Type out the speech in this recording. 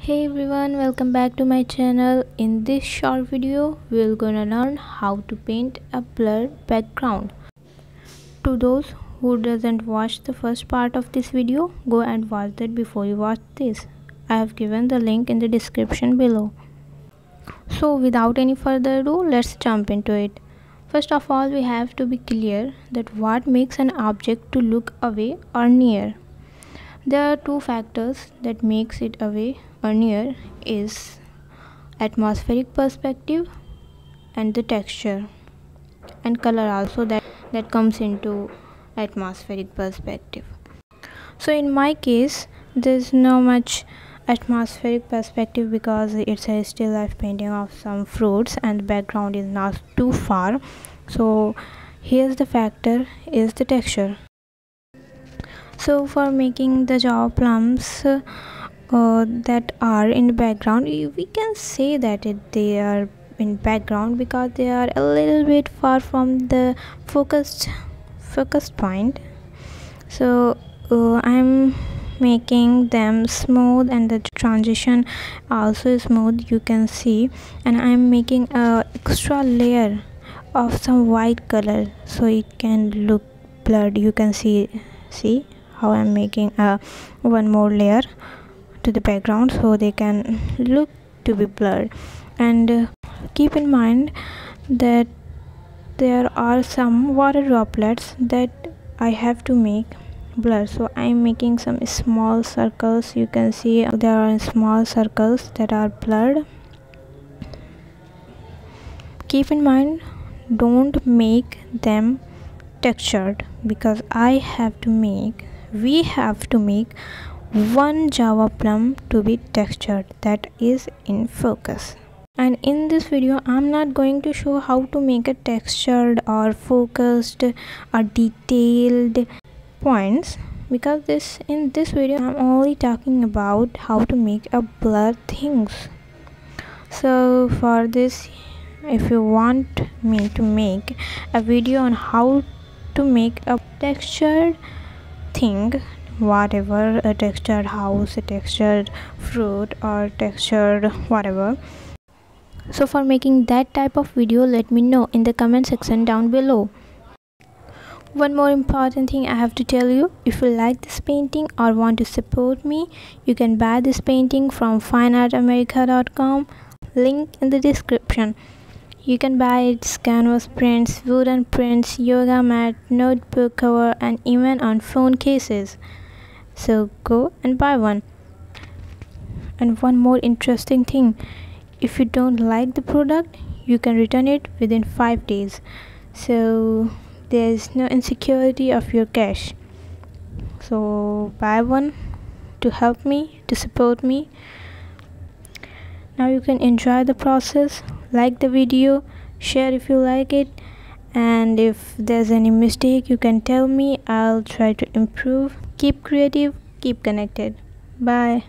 Hey everyone, welcome back to my channel. In this short video we're gonna learn how to paint a blurred background. To those who doesn't watch the first part of this video, go and watch that before you watch this. I have given the link in the description below. So without any further ado, let's jump into it. First of all, we have to be clear that what makes an object to look away or near. There are two factors that makes it away or near is atmospheric perspective and the texture and color also that comes into atmospheric perspective. So in my case there's no much atmospheric perspective because it's a still life painting of some fruits and the background is not too far. So here's the factor is the texture. So for making the java plums that are in the background, we can say that they are in background because they are a little bit far from the focused point. So I'm making them smooth and the transition also is smooth, you can see, and I'm making a extra layer of some white color so it can look blurred. You can see how I'm making one more layer to the background so they can look to be blurred. And keep in mind that there are some water droplets that I have to make blur, so I'm making some small circles. You can see there are small circles that are blurred. Keep in mind, don't make them textured because we have to make one java plum to be textured, that is in focus. And in this video I'm not going to show how to make a textured or focused or detailed points because in this video I'm only talking about how to make a blur things. So for this, if you want me to make a video on how to make a textured thing, whatever, a textured house, a textured fruit or textured whatever, so for making that type of video, let me know in the comment section down below. One more important thing I have to tell you, if you like this painting or want to support me, you can buy this painting from fineartamerica.com, link in the description. You can buy its canvas prints, wooden prints, yoga mat, notebook cover, and even on phone cases. So go and buy one. And one more interesting thing, if you don't like the product, you can return it within 5 days. So there's no insecurity of your cash. So buy one to help me, to support me. Now you can enjoy the process, like the video, share if you like it, and if there's any mistake you can tell me. I'll try to improve. Keep creative, keep connected. Bye.